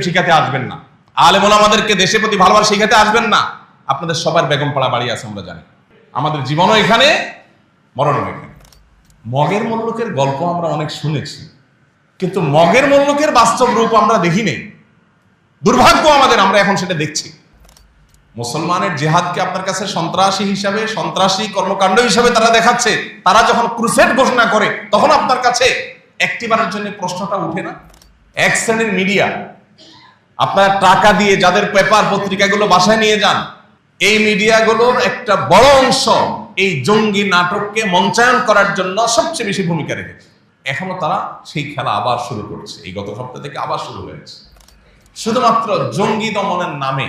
শিখাতে আসবেন না, আলেম ওলামাদেরকে দেশের প্রতি ভালোবাসা শিখাতে আসবেন না। আপনাদের সবার বেগম পাড়া বাড়ি আছে, আমরা জানি। আমাদের জীবনও এখানে, মরণও এখানে। মগের মুল্লুকের গল্প আমরা অনেক শুনেছি, কিন্তু মগের মুল্লুকের বাস্তব রূপ আমরা দেখি নেই। দুর্ভাগ্য আমাদের, আমরা এখন সেটা দেখছি। মুসলমানের জিহাদকে আপনার কাছে সন্ত্রাসী হিসাবে, সন্ত্রাসী কর্মকাণ্ড হিসাবে তারা দেখাচ্ছে। তারা যখন ক্রুসেড ঘোষণা করে তখন আপনার কাছে একটিবারের জন্য প্রশ্নটা উঠে না? এক শ্রেণীর মিডিয়া, আপনার টাকা দিয়ে যাদের পেপার পত্রিকাগুলো বাসায় নিয়ে যান, এই মিডিয়াগুলোর একটা বড় অংশ এই জঙ্গি নাটককে মঞ্চায়ন করার জন্য সবচেয়ে বেশি ভূমিকা রেখেছে। এখনো তারা সেই খেলা আবার শুরু করছে। এই গত সপ্তাহ থেকে আবার শুরু হয়েছে। শুধুমাত্র জঙ্গি দমনের নামে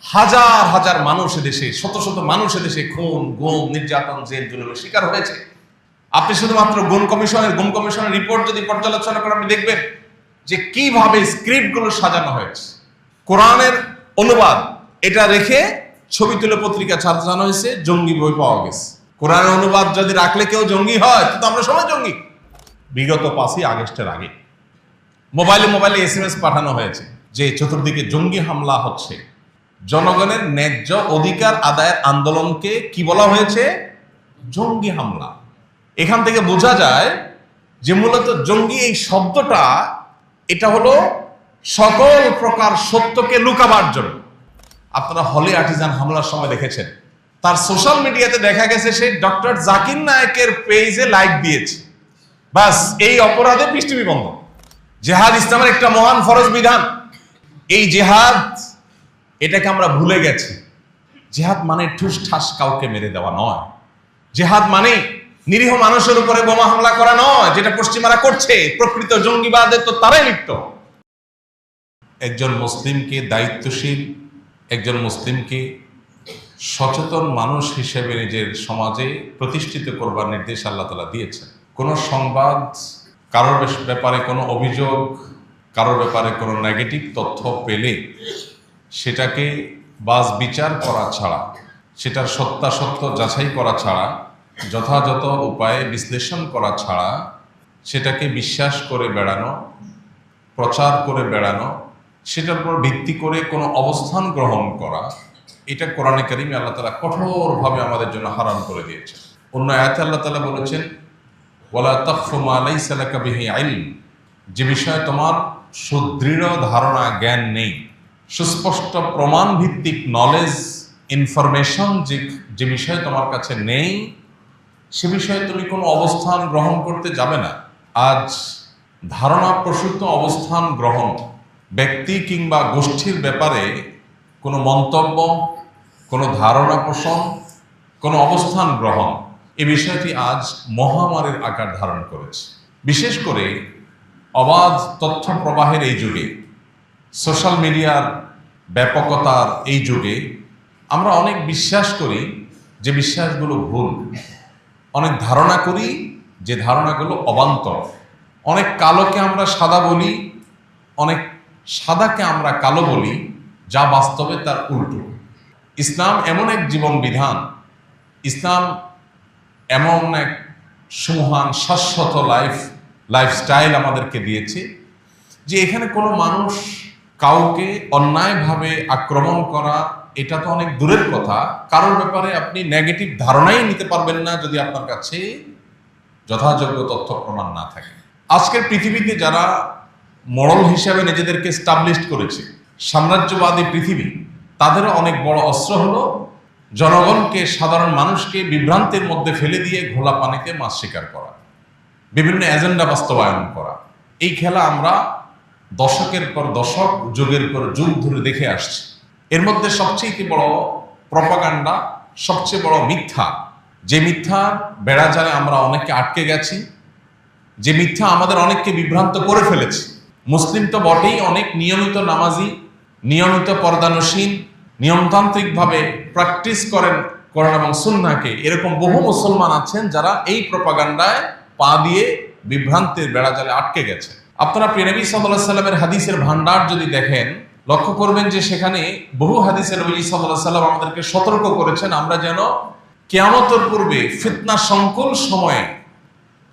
হাজার হাজার মানুষ দেশে, শত শত মানুষ দেশে খুন, গুম, নির্যাতন, জেল জুলুমের শিকার হয়েছে। আপনি শুধুমাত্র গুম কমিশনের রিপোর্ট যদি পর্যালোচনা করেন, আপনি দেখবেন যে কিভাবে স্ক্রিপ্টগুলো সাজানো হয়েছে। কোরআনের অনুবাদ এটা রেখে ছবি তুলে পত্রিকা সাজানো হয়েছে, জঙ্গি বই পাওয়া গেছে। কোরআনের অনুবাদ যদি রাখলে কেউ জঙ্গি হয়, তো আমরা সবাই জঙ্গি। বিগত 5ই আগস্টের আগে মোবাইলে SMS পাঠানো হয়েছে যে চতুর্দিকে জঙ্গি হামলা হচ্ছে। জনগণের ন্যায্য অধিকার আদায়ের আন্দোলনকে কি বলা হয়েছে? জঙ্গি হামলা। এখান থেকে বোঝা যায় যে মূলত জঙ্গি এই শব্দটা, এটা হলো সকল প্রকার সত্যকে লুকাবার জন্য। আপনারা হলে আর্টিজান হামলার সময় দেখেছেন, তার সোশ্যাল মিডিয়াতে দেখা গেছে সে ডক্টর জাকির নায়েকের পেজে লাইক দিয়েছে। বাস, এই অপরাধে পৃষ্ঠভূমি বন্ধ। জেহাদ ইসলামের একটা মহান ফরজ বিধান। এই জেহাদ, এটাকে আমরা ভুলে গেছি। জেহাদ মানে ঠুস ঠাস কাউকে মেরে দেওয়া নয়। জেহাদ মানে নিরীহ মানুষের উপরে বোমা হামলা করা নয়, যেটা পশ্চিমারা করছে। প্রকৃত জঙ্গিবাদে তো তারাই লিপ্ত। একজন মুসলিমকে দায়িত্বশীল, একজন মুসলিমকে সচেতন মানুষ হিসেবে নিজের সমাজে প্রতিষ্ঠিত করবার নির্দেশ আল্লাহ তাআলা দিয়েছেন। কোনো সংবাদ, কারোর ব্যাপারে কোনো অভিযোগ, কারোর ব্যাপারে কোনো নেগেটিভ তথ্য পেলে সেটাকে বাজ বিচার করা ছাড়া, সেটার সত্যাসত্য যাচাই করা ছাড়া, যথাযথ উপায়ে বিশ্লেষণ করা ছাড়া সেটাকে বিশ্বাস করে বেড়ানো, প্রচার করে বেড়ানো, সেটার উপর ভিত্তি করে কোনো অবস্থান গ্রহণ করা, এটা কোরআনে কারিমে আল্লাহ তাআলা কঠোরভাবে আমাদের জন্য হারাম করে দিয়েছেন। অন্য আয়াতে আল্লাহ তাআলা বলেছেন, ওয়ালা তাখফু মা লাইসা লাকা বিহি ইলম, যে বিষয়ে তোমার সুদৃঢ় ধারণা, জ্ঞান নেই, সুস্পষ্ট প্রমাণ ভিত্তিক নলেজ, ইনফরমেশন যে বিষয়ে তোমার কাছে নেই, সে বিষয়ে তুমি কোনো অবস্থান গ্রহণ করতে যাবে না। আজ ধারণা প্রসূত অবস্থান গ্রহণ, ব্যক্তি কিংবা গোষ্ঠীর ব্যাপারে কোনো মন্তব্য, কোনো ধারণা পোষণ, কোনো অবস্থান গ্রহণ, এই বিষয়টি আজ মহামারীর আকার ধারণ করেছে। বিশেষ করে অবাধ তথ্য প্রবাহের এই যুগে, সোশ্যাল মিডিয়ার ব্যাপকতার এই যুগে আমরা অনেক বিশ্বাস করি যে বিশ্বাসগুলো ভুল, অনেক ধারণা করি যে ধারণাগুলো অবান্তর, অনেক কালোকে আমরা সাদা বলি, অনেক সাদাকে আমরা কালো বলি, যা বাস্তবে তার উল্টো। ইসলাম এমন এক জীবন বিধান, ইসলাম এমন এক সুমহান শাশ্বত লাইফস্টাইল আমাদেরকে দিয়েছে যে এখানে কোনো মানুষ কাউকে অন্যায়ভাবে আক্রমণ করা, এটা তো অনেক দূরের কথা। কারোর ব্যাপারে আপনি নেগেটিভ ধারণাই নিতে পারবেন না যদি আপনার কাছে যথাযোগ্য তথ্য প্রমাণ না থাকে। আজকের পৃথিবীতে যারা মডেল হিসাবে নিজেদেরকে স্টাবলিশড করেছে, সাম্রাজ্যবাদী পৃথিবী, তাদেরও অনেক বড় অস্ত্র হলো জনগণকে, সাধারণ মানুষকে বিভ্রান্তির মধ্যে ফেলে দিয়ে ঘোলা পানিতে মাছ শিকার করা, বিভিন্ন এজেন্ডা বাস্তবায়ন করা। এই খেলা আমরা দশকের পর দশক, যুগের পর যুগ ধরে দেখে আসছি। এর মধ্যে সবচেয়ে বড় প্রপাগান্ডা, সবচেয়ে বড় মিথ্যা, যে মিথ্যা বেড়াজালে আমরা অনেকে আটকে গেছি, যে মিথ্যা আমাদের অনেককে বিভ্রান্ত করে ফেলেছে। মুসলিম তো বটেই, অনেক নিয়মিত নামাজি, নিয়মিত পর্দানসীন, নিয়মতান্ত্রিকভাবে প্র্যাকটিস করেন কোরআন এবং সুন্নাহকে, এরকম বহু মুসলমান আছেন যারা এই প্রপাগান্ডায় পা দিয়ে বিভ্রান্তির বেড়াজালে আটকে গেছে। আপনারা প্রিয় নবী সাল্লাল্লাহু আলাইহি সাল্লামের হাদিসের ভান্ডার যদি দেখেন, লক্ষ্য করবেন যে সেখানে বহু হাদিসে নবী সাল্লাল্লাহু আলাইহি সাল্লাম আমাদেরকে সতর্ক করেছেন আমরা যেন কিয়ামতের পূর্বে ফিতনা সংকুল সময়ে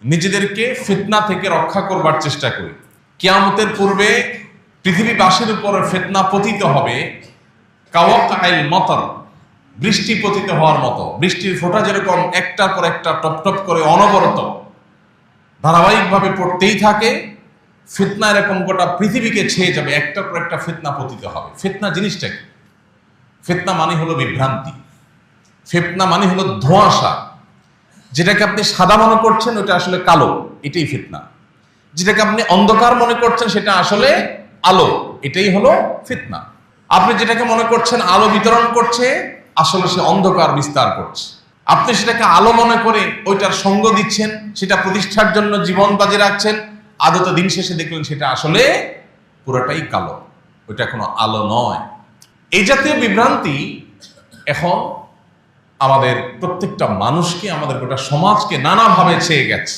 নিজেদেরকে ফিতনা থেকে রক্ষা করবার চেষ্টা করি। কিয়ামতের পূর্বে পৃথিবীবাসীর উপরে ফিতনা পতিত হবে কাওয়াকাইল মতর, বৃষ্টি পতিত হওয়ার মতো। বৃষ্টির ফোঁটা যেরকম একটার পর একটা টপ টপ করে অনবরত ধারাবাহিকভাবে পড়তেই থাকে, ফিতনা এরকম গোটা পৃথিবীকে ছেয়ে যাবে, একটার পর একটা ফিতনা পতিত হবে। ফিতনা জিনিসটা কি? ফিতনা মানে হলো বিভ্রান্তি, ফিতনা মানে হলো ধোঁয়াশা। যেটাকে আপনি সাদা মনে করছেন ওটা আসলে কালো, এটাই ফিতনা। যেটাকে আপনি অন্ধকার মনে করছেন সেটা আসলে আলো, এটাই হলো ফিতনা। আপনি যেটাকে মনে করছেন আলো বিতরণ করছে, আসলে সে অন্ধকার বিস্তার করছে। আপনি সেটাকে আলো মনে করে ওইটার সঙ্গ দিচ্ছেন, সেটা প্রতিষ্ঠার জন্য জীবন বাজি রাখছেন, আদত দিন শেষে দেখলেন সেটা আসলে পুরোটাই কালো, ওইটা কোনো আলো নয়। এই জাতীয় বিভ্রান্তি এখন আমাদের প্রত্যেকটা মানুষকে, আমাদের গোটা সমাজকে নানাভাবে ছেয়ে গেছে।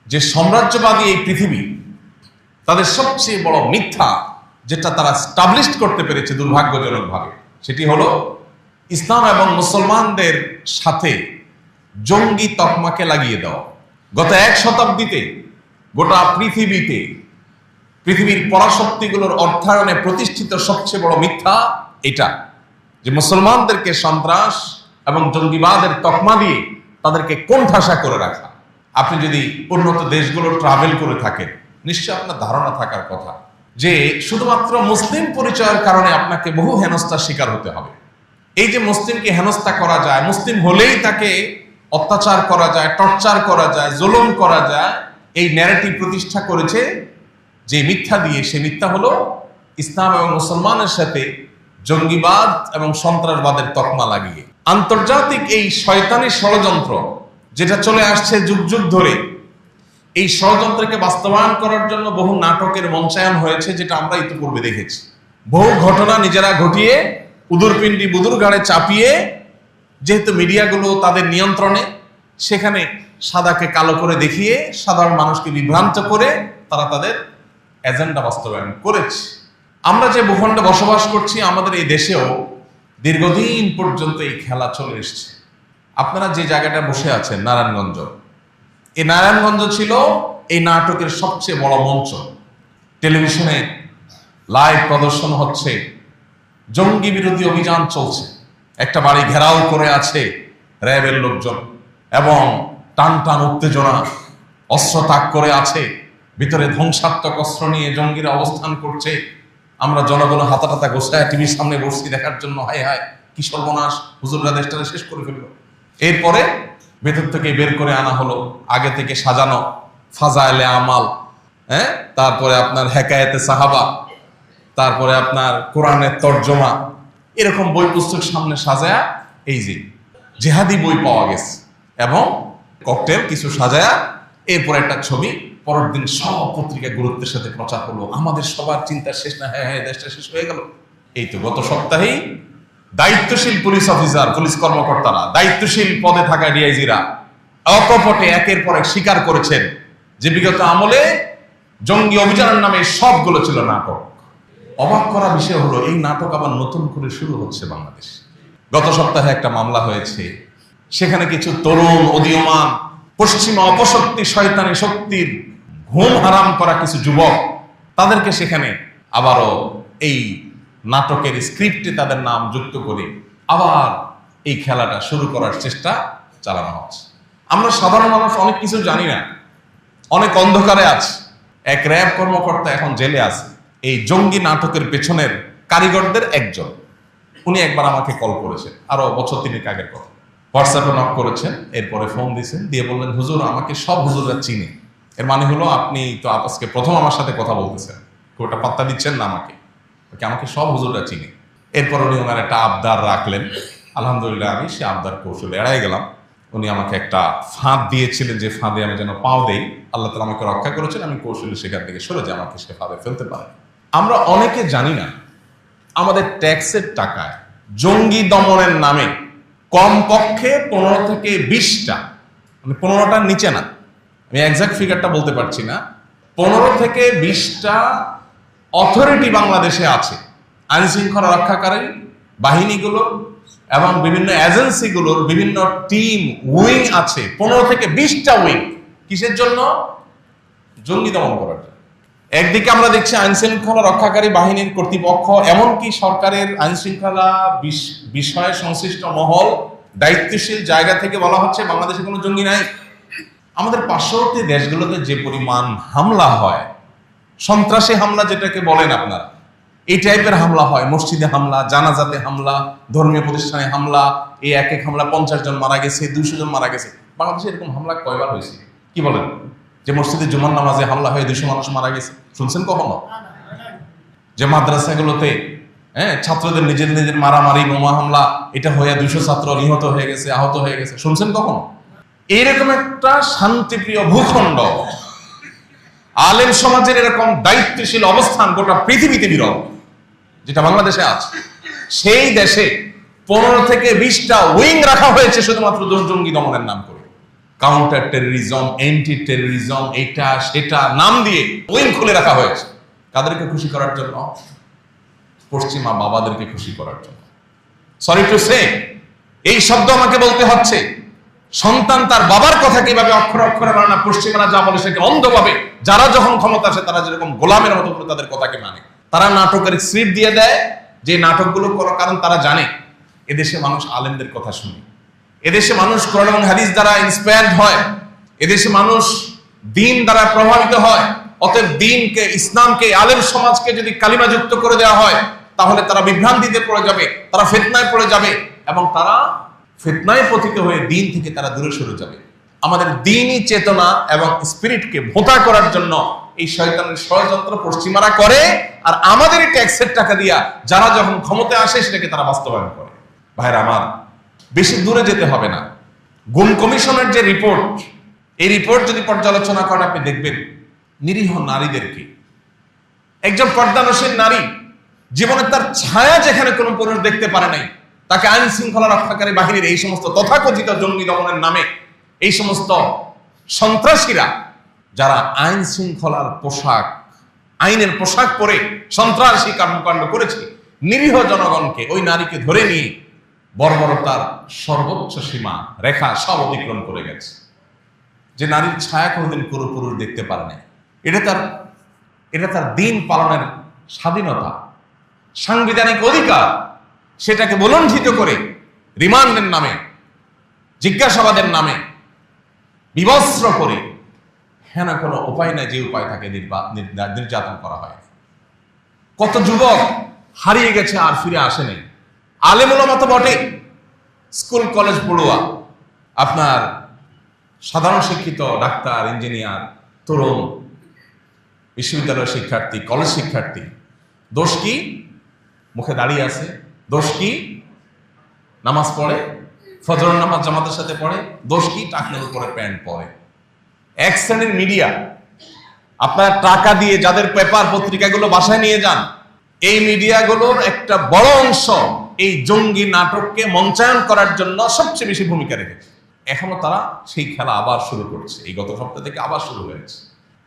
যে সাম্রাজ্যবাদী এই পৃথিবী, তাদের সবচেয়ে বড় মিথ্যা যেটা তারা স্টাবলিশ করতে পেরেছে দুর্ভাগ্যজনকভাবে, সেটি হলো ইসলাম এবং মুসলমানদের সাথে জঙ্গি তকমাকে লাগিয়ে দেওয়া। গত এক শতাব্দীতে গোটা পৃথিবীতে পৃথিবীর পরাশক্তিগুলোর অর্থায়নে প্রতিষ্ঠিত সবচেয়ে বড় মিথ্যা এটা, যে মুসলমানদেরকে সন্ত্রাস এবং জঙ্গিবাদের তকমা দিয়ে তাদেরকে কোণঠাসা করে রাখা। আপনি যদি উন্নত দেশগুলো ট্রাভেল করে থাকেন, নিশ্চয় আপনার ধারণা থাকার কথা যে শুধুমাত্র মুসলিম পরিচয়ের কারণে আপনাকে বহু হেনস্থার শিকার হতে হবে। এই যে মুসলিমকে হেনস্থা করা যায়, মুসলিম হলেই তাকে অত্যাচার করা যায়, টর্চার করা যায়, জুলুম করা যায়, এই ন্যারেটিভ প্রতিষ্ঠা করেছে যে মিথ্যা দিয়ে, সে মিথ্যা হলো ইসলাম এবং মুসলমানের সাথে জঙ্গিবাদ এবং সন্ত্রাসবাদের তকমা লাগিয়ে। আন্তর্জাতিক এই শয়তানি ষড়যন্ত্র যেটা চলে আসছে যুগ যুগ ধরে, এই ষড়যন্ত্রকে বাস্তবায়ন করার জন্য বহু নাটকের মঞ্চায়ন হয়েছে, যেটা আমরা ইতিপূর্বে দেখেছি। বহু ঘটনা নিজেরা ঘটিয়ে উদুরপিণ্ডি বুদুর ঘাড়ে চাপিয়ে, যেহেতু মিডিয়াগুলো তাদের নিয়ন্ত্রণে, সেখানে সাদাকে কালো করে দেখিয়ে সাধারণ মানুষকে বিভ্রান্ত করে তারা তাদের এজেন্ডা বাস্তবায়ন করেছে। আমরা যে ভূখণ্ডে বসবাস করছি, আমাদের এই দেশেও দীর্ঘদিন পর্যন্ত এই খেলা চলে এসছে। আপনারা যে জায়গাটা বসে আছেন নারায়ণগঞ্জ, এই নারায়ণগঞ্জ ছিল এই নাটকের সবচেয়ে বড় মঞ্চ। টেলিভিশনে লাইভ প্রদর্শন হচ্ছে, জঙ্গি বিরোধী অভিযান চলছে, একটা বাড়ি ঘেরাও করে আছে র্যাবের লোকজন এবং টান টান উত্তেজনা, অস্ত্র তাক করে আছে, ভিতরে ধ্বংসাত্মক অস্ত্র নিয়ে জঙ্গিরা অবস্থান করছে। আমরা জনগণ হাতাটাতা গোছায় টিভির সামনে বসছি দেখার জন্য, হায় হায় কি সর্বনাশ, হুজুররা দেশটাকে শেষ করে ফেললো। এরপরে ভেতর থেকে বের করে আনা হলো আগে থেকে সাজানো ফাজাইলে আমাল, তারপরে আপনার হেকায়েতে সাহাবা, তারপরে আপনার কোরআনের তর্জমা, এরকম বই পুস্তক সামনে সাজায়া, এই যে জেহাদি বই পাওয়া গেছে এবং ককটেল কিছু সাজায়া, এরপর একটা ছবি, পরের দিন সব পত্রিকা গুরুত্বের সাথে প্রচার হলো। আমাদের সবার চিন্তা শেষ না, হ্যাঁ হ্যাঁ দেশটা শেষ হয়ে গেল। এই তো গত সপ্তাহেই দায়িত্বশীল পুলিশ অফিসার, পুলিশ কর্মকর্তারা, দায়িত্বশীল পদে থাকা ডিআইজিরা অকপটে একের পর এক স্বীকার করেছেন যে বিগত আমলে জঙ্গি অভিযানের নামে সবগুলো ছিল নাটক। অবাক করা বিষয় হলো এই নাটক আবার নতুন করে শুরু হচ্ছে বাংলাদেশ। গত সপ্তাহে একটা মামলা হয়েছে, সেখানে কিছু তরুণ উদীয়মান পশ্চিমা অপশক্তি শয়তানি শক্তির ঘুম হারাম করা কিছু যুবক, তাদেরকে সেখানে আবারও এই নাটকের স্ক্রিপ্টে তাদের নাম যুক্ত করে আবার এই খেলাটা শুরু করার চেষ্টা চালানো হচ্ছে। আমরা সাধারণ মানুষ অনেক কিছু জানি না, অনেক অন্ধকারে আছে। এক র্যাব কর্মকর্তা এখন জেলে আছে, এই জঙ্গি নাটকের পেছনের কারিগরদের একজন। উনি একবার আমাকে কল করেছেন, আরো বছর 3 আগের কথা। হোয়াটসঅ্যাপে নক করেছেন, এরপরে ফোন দিয়েছেন, দিয়ে বললেন হুজুর আমাকে সব হুজুররা চিনে। এর মানে হলো আপনি তো আজকে প্রথম আমার সাথে কথা বলতেছেন, ওটা পাত্তা দিচ্ছেন না আমাকে, আমাকে সব হুজুররা চিনে। এরপর উনি ওনার একটা আবদার রাখলেন, আলহামদুলিল্লাহ আমি সে আবদার কৌশলে এড়াই গেলাম। উনি আমাকে একটা ফাঁদ দিয়েছিলেন, যে ফাঁদে আমি যেন পাও দেই, আল্লাহ তাআলা আমাকে রক্ষা করেছেন, আমি কৌশলে সেখান থেকে সরে যাই, আমাকে সে ফাঁদে ফেলতে পারে। আমরা অনেকে জানি না আমাদের ট্যাক্সের টাকায় জঙ্গি দমনের নামে কমপক্ষে 15 থেকে 20টা, মানে 15টার নিচে না, আমি এক্সাক্ট ফিগারটা বলতে পারছি না, 15 থেকে 20টা অথরিটি বাংলাদেশে আছে। আইন শৃঙ্খলা রক্ষাকারী বাহিনীগুলোর এবং বিভিন্ন এজেন্সিগুলোর বিভিন্ন টিম উইং আছে, 15 থেকে 20টা উইং। কিসের জন্য? জঙ্গি দমন করার জন্য। একদিকে আমরা দেখছি আইন শৃঙ্খলা রক্ষাকারী বাহিনীর কর্তৃপক্ষ, এমনকি সরকারের আইন শৃঙ্খলা বিষয়ে সংশ্লিষ্ট মহল, দায়িত্বশীল জায়গা থেকে বলা হচ্ছে বাংলাদেশে কোনো জঙ্গি নাই। আমাদের পার্শ্ববর্তী দেশগুলোতে যে পরিমাণ হামলা হয়, সন্ত্রাসী হামলা যেটাকে বলেন আপনারা, এই টাইপের হামলা হয়, মসজিদে হামলা, জানাজাতে হামলা, ধর্মীয় প্রতিষ্ঠানে হামলা, এই এক এক হামলা 50 জন মারা গেছে, 200 জন মারা গেছে। বাংলাদেশে এরকম হামলা কয়বার হয়েছে কি বলেন? যে মসজিদে জুমার নামাজে হামলা হয়ে 200 মানুষ মারা গেছে, শুনছেন কখনো? যে মাদ্রাসাগুলোতে ছাত্রদের নিজেদের মারামারি, বোমা হামলা, এটা হয়ে 200 ছাত্র নিহত হয়ে গেছে, আহত হয়ে গেছে, শুনছেন কখনো? এইরকম একটা শান্তিপ্রিয় ভূখণ্ড, আলেম সমাজের এরকম দায়িত্বশীল অবস্থান গোটা পৃথিবীতে বিরল, যেটা বাংলাদেশে আছে। সেই দেশে 15 থেকে 20টা উইং রাখা হয়েছে শুধুমাত্র জঙ্গি দমনের নাম করে। কাউন্টার টেররিজম, এন্টি টেররিজম, এটা সেটা নাম দিয়ে উইং খুলে রাখা হয়েছে। কাদেরকে খুশি করার জন্য? পশ্চিমা বাবাদেরকে খুশি করার জন্য। সরি টু সে, এই শব্দ আমাকে বলতে হচ্ছে। সন্তান তার বাবার কথা কিভাবে অক্ষরে অক্ষরে মানে না, পশ্চিমারা যা বলে সেকে অন্ধভাবে, যারা যখন ক্ষমতা আসে তারা যেরকম গোলামের মতো করে তাদের কথাকে মানে। তারা নাটকের স্ক্রিপ্ট দিয়ে দেয়, যে নাটকগুলো করার কারণ তারা জানে এদেশে মানুষ আলেমদের কথা শুনে, এদেশে মানুষ কোরআন এবং হাদিস দ্বারা ইন্সপায়ার্ড হয়, এদেশে মানুষ দ্বীন দ্বারা প্রভাবিত হয়। অতএব দ্বীনকে, ইসলামকে, আলেম সমাজকে যদি কালিমাযুক্ত করে দেওয়া হয় তাহলে তারা বিভ্রান্তিতে পড়ে যাবে, তারা ফিতনায় পড়ে যাবে, এবং তারা ফিতনায় পতিত হয়ে দ্বীন থেকে তারা দূরে সরে যাবে। আমাদের দ্বীনি চেতনা এবং স্পিরিটকে ভোঁতা করার জন্য এই শয়তানের ষড়যন্ত্র পশ্চিমারা করে, আর আমাদের ট্যাক্সের টাকা দিয়া যারা যখন ক্ষমতায় আসে সেটাকে তারা বাস্তবায়ন করে। ভাইরা আমার, বেশি দূরে যেতে হবে না। গুম কমিশনের যে রিপোর্ট, এই রিপোর্ট যদি পর্যালোচনা করেন আপনি দেখবেন নিরীহ নারীদেরকে, একজন পর্দানশীল নারী জীবনে তার ছায়া যেখানে কোনো পুরুষ দেখতে পারে নাই, তাকে আইন শৃঙ্খলা রক্ষাকারী বাহিনীর এই সমস্ত তথাকথিত জঙ্গি দমনের নামে এই সমস্ত সন্ত্রাসীরা, যারা আইন শৃঙ্খলার পোশাক, আইনের পোশাক পরে সন্ত্রাসী কর্মকাণ্ড করেছে, নিরীহ জনগণকে, ওই নারীকে ধরে নিয়ে বর্বরতার সর্বোচ্চ সীমা রেখা সব অতিক্রম করে গেছে। যে নারীর ছায়া কোনোদিন কোনো পুরুষ দেখতে পারে না, এটা তার দিন পালনের স্বাধীনতা, সাংবিধানিক অধিকার, সেটাকে বলণ্ঠিত করে রিমান্ডের নামে, জিজ্ঞাসাবাদের নামে বিবস্ত্র করে, হ্যাঁ না কোনো উপায় নাই, যে উপায় থাকে নির্যাতন করা হয়। কত যুবক হারিয়ে গেছে আর ফিরে আসেনি। আলেম ওলামা তো বটে, স্কুল কলেজ পড়ুয়া, আপনার সাধারণ শিক্ষিত ডাক্তার, ইঞ্জিনিয়ার, তরুণ, বিশ্ববিদ্যালয়ের শিক্ষার্থী, কলেজ শিক্ষার্থী, দোষ কি? মুখে দাঁড়িয়ে আছে। দোষ কি? নামাজ পড়ে, ফজরের নামাজ জামাতের সাথে পড়ে। দোষ কি? টাকনোর উপরে প্যান্ট পরে। এক শ্রেণীর মিডিয়া, আপনার টাকা দিয়ে যাদের পেপার পত্রিকাগুলো বাসায় নিয়ে যান, এই মিডিয়াগুলোর একটা বড় অংশ এই জঙ্গি নাটককে মঞ্চায়ন করার জন্য সবচেয়ে বেশি ভূমিকা রেখেছে। এখনো তারা সেই খেলা আবার শুরু করছে, এই গত সপ্তাহ থেকে আবার শুরু হয়েছে।